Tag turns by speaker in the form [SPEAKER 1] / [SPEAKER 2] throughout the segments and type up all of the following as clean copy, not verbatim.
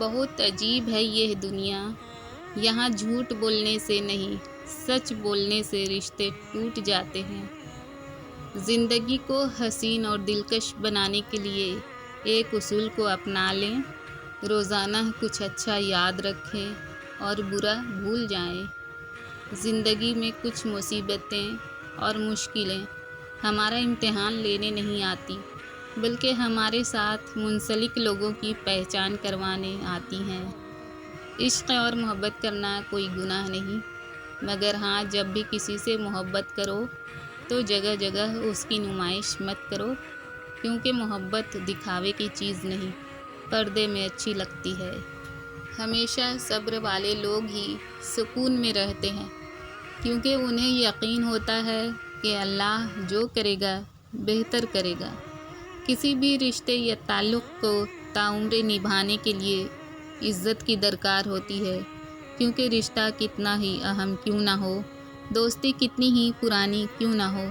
[SPEAKER 1] بہت عجیب ہے یہ دنیا، یہاں جھوٹ بولنے سے نہیں، سچ بولنے سے رشتے ٹوٹ جاتے ہیں۔ زندگی کو حسین اور دلکش بنانے کے لیے ایک اصول کو اپنا لیں، روزانہ کچھ اچھا یاد رکھیں اور برا بھول جائیں۔ زندگی میں کچھ مصیبتیں اور مشکلیں ہمارا امتحان لینے نہیں آتی، بلکہ ہمارے ساتھ منسلک لوگوں کی پہچان کروانے آتی ہیں۔ عشق اور محبت کرنا کوئی گناہ نہیں، مگر ہاں، جب بھی کسی سے محبت کرو تو جگہ جگہ اس کی نمائش مت کرو، کیونکہ محبت دکھاوے کی چیز نہیں، پردے میں اچھی لگتی ہے۔ ہمیشہ صبر والے لوگ ہی سکون میں رہتے ہیں، کیونکہ انہیں یقین ہوتا ہے کہ اللہ جو کرے گا بہتر کرے گا۔ کسی بھی رشتے یا تعلق کو تاعمر نبھانے کے لیے عزت کی درکار ہوتی ہے، کیونکہ رشتہ کتنا ہی اہم کیوں نہ ہو، دوستی کتنی ہی پرانی کیوں نہ ہو،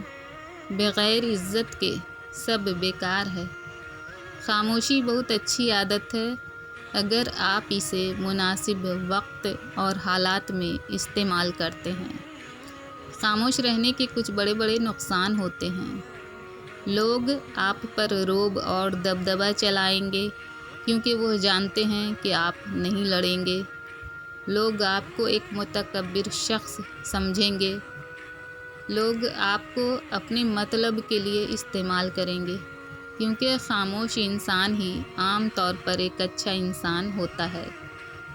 [SPEAKER 1] بغیر عزت کے سب بیکار ہے۔ خاموشی بہت اچھی عادت ہے اگر آپ اسے مناسب وقت اور حالات میں استعمال کرتے ہیں۔ خاموش رہنے کے کچھ بڑے بڑے نقصان ہوتے ہیں۔ لوگ آپ پر رعب اور دبدبہ چلائیں گے، کیونکہ وہ جانتے ہیں کہ آپ نہیں لڑیں گے۔ لوگ آپ کو ایک متکبر شخص سمجھیں گے۔ لوگ آپ کو اپنے مطلب کے لیے استعمال کریں گے، کیونکہ خاموش انسان ہی عام طور پر ایک اچھا انسان ہوتا ہے۔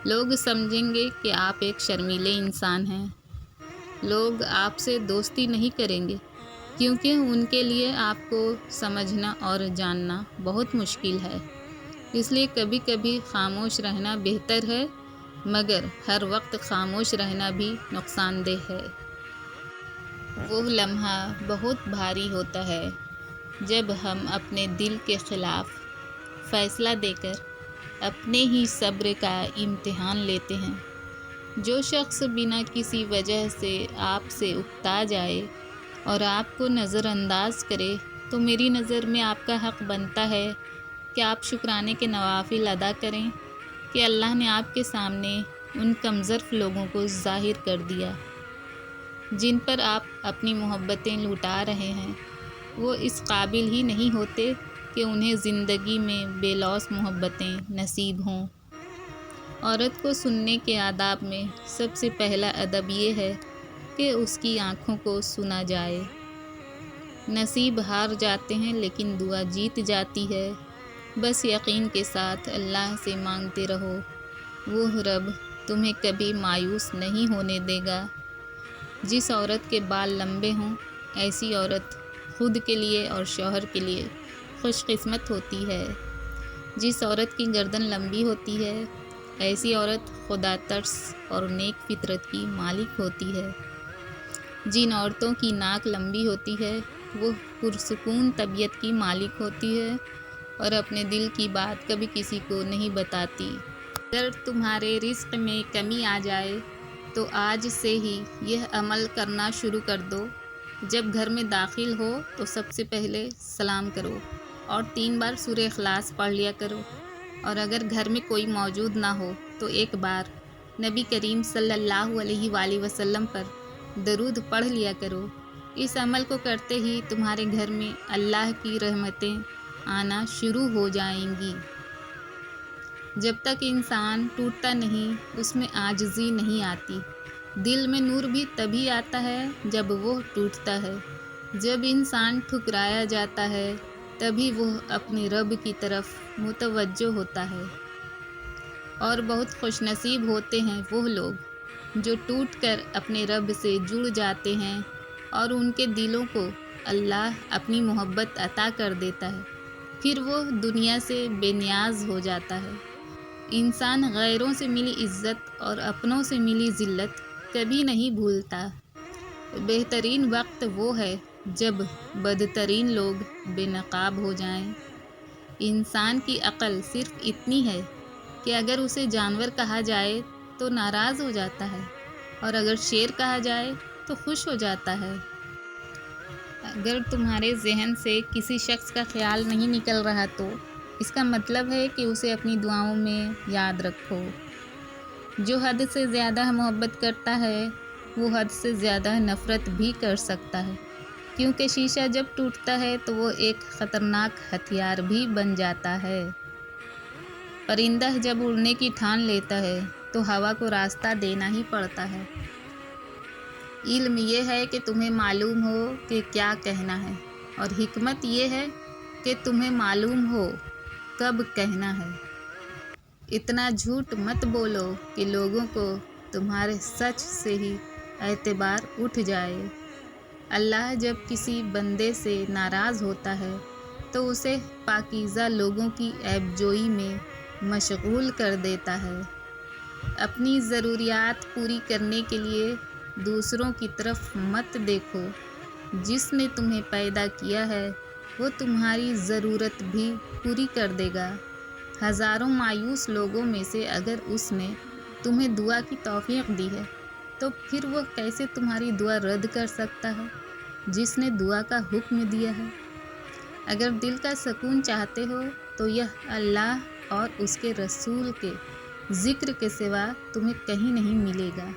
[SPEAKER 1] لوگ سمجھیں گے کہ آپ ایک شرمیلے انسان ہیں۔ لوگ آپ سے دوستی نہیں کریں گے، کیونکہ ان کے لیے آپ کو سمجھنا اور جاننا بہت مشکل ہے۔ اس لیے کبھی کبھی خاموش رہنا بہتر ہے، مگر ہر وقت خاموش رہنا بھی نقصان دہ ہے۔ وہ لمحہ بہت بھاری ہوتا ہے جب ہم اپنے دل کے خلاف فیصلہ دے کر اپنے ہی صبر کا امتحان لیتے ہیں۔ جو شخص بنا کسی وجہ سے آپ سے اکتا جائے اور آپ کو نظر انداز کرے، تو میری نظر میں آپ کا حق بنتا ہے کہ آپ شکرانے کے نوافل ادا کریں کہ اللہ نے آپ کے سامنے ان کمظرف لوگوں کو ظاہر کر دیا، جن پر آپ اپنی محبتیں لوٹا رہے ہیں۔ وہ اس قابل ہی نہیں ہوتے کہ انہیں زندگی میں بے لوث محبتیں نصیب ہوں۔ عورت کو سننے کے آداب میں سب سے پہلا ادب یہ ہے کہ اس کی آنکھوں کو سنا جائے۔ نصیب ہار جاتے ہیں لیکن دعا جیت جاتی ہے۔ بس یقین کے ساتھ اللہ سے مانگتے رہو، وہ رب تمہیں کبھی مایوس نہیں ہونے دے گا۔ جس عورت کے بال لمبے ہوں، ایسی عورت خود کے لیے اور شوہر کے لیے خوش قسمت ہوتی ہے۔ جس عورت کی گردن لمبی ہوتی ہے، ایسی عورت خدا ترس اور نیک فطرت کی مالک ہوتی ہے۔ جن عورتوں کی ناک لمبی ہوتی ہے، وہ پرسکون طبیعت کی مالک ہوتی ہے اور اپنے دل کی بات کبھی کسی کو نہیں بتاتی۔ اگر تمہارے رزق میں کمی آ جائے تو آج سے ہی یہ عمل کرنا شروع کر دو۔ جب گھر میں داخل ہو تو سب سے پہلے سلام کرو اور 3 بار سورہ اخلاص پڑھ لیا کرو، اور اگر گھر میں کوئی موجود نہ ہو تو ایک بار نبی کریم صلی اللہ علیہ وآلہ وسلم پر درود پڑھ لیا کرو۔ اس عمل کو کرتے ہی تمہارے گھر میں اللہ کی رحمتیں آنا شروع ہو جائیں گی۔ جب تک انسان ٹوٹتا نہیں، اس میں عاجزی نہیں آتی۔ دل میں نور بھی تبھی آتا ہے جب وہ ٹوٹتا ہے۔ جب انسان ٹھکرایا جاتا ہے، تبھی وہ اپنے رب کی طرف متوجہ ہوتا ہے۔ اور بہت خوش نصیب ہوتے ہیں وہ لوگ جو ٹوٹ کر اپنے رب سے جڑ جاتے ہیں اور ان کے دلوں کو اللہ اپنی محبت عطا کر دیتا ہے، پھر وہ دنیا سے بے نیاز ہو جاتا ہے۔ انسان غیروں سے ملی عزت اور اپنوں سے ملی ذلت کبھی نہیں بھولتا۔ بہترین وقت وہ ہے جب بدترین لوگ بے نقاب ہو جائیں۔ انسان کی عقل صرف اتنی ہے کہ اگر اسے جانور کہا جائے تو ناراض ہو جاتا ہے، اور اگر شیر کہا جائے تو خوش ہو جاتا ہے۔ اگر تمہارے ذہن سے کسی شخص کا خیال نہیں نکل رہا تو اس کا مطلب ہے کہ اسے اپنی دعاؤں میں یاد رکھو۔ جو حد سے زیادہ محبت کرتا ہے وہ حد سے زیادہ نفرت بھی کر سکتا ہے، کیونکہ شیشہ جب ٹوٹتا ہے تو وہ ایک خطرناک ہتھیار بھی بن جاتا ہے۔ پرندہ جب اڑنے کی ٹھان لیتا ہے تو ہوا کو راستہ دینا ہی پڑتا ہے۔ علم یہ ہے کہ تمہیں معلوم ہو کہ کیا کہنا ہے، اور حکمت یہ ہے کہ تمہیں معلوم ہو کب کہنا ہے۔ اتنا جھوٹ مت بولو کہ لوگوں کو تمہارے سچ سے ہی اعتبار اٹھ جائے۔ اللہ جب کسی بندے سے ناراض ہوتا ہے تو اسے پاکیزہ لوگوں کی عیب جوئی میں مشغول کر دیتا ہے۔ اپنی ضروریات پوری کرنے کے لیے دوسروں کی طرف مت دیکھو۔ جس نے تمہیں پیدا کیا ہے وہ تمہاری ضرورت بھی پوری کر دے گا۔ ہزاروں مایوس لوگوں میں سے اگر اس نے تمہیں دعا کی توفیق دی ہے تو پھر وہ کیسے تمہاری دعا رد کر سکتا ہے جس نے دعا کا حکم دیا ہے؟ اگر دل کا سکون چاہتے ہو تو یہ اللہ اور اس کے رسول کے ذکر کے سوا تمہیں کہیں نہیں ملے گا۔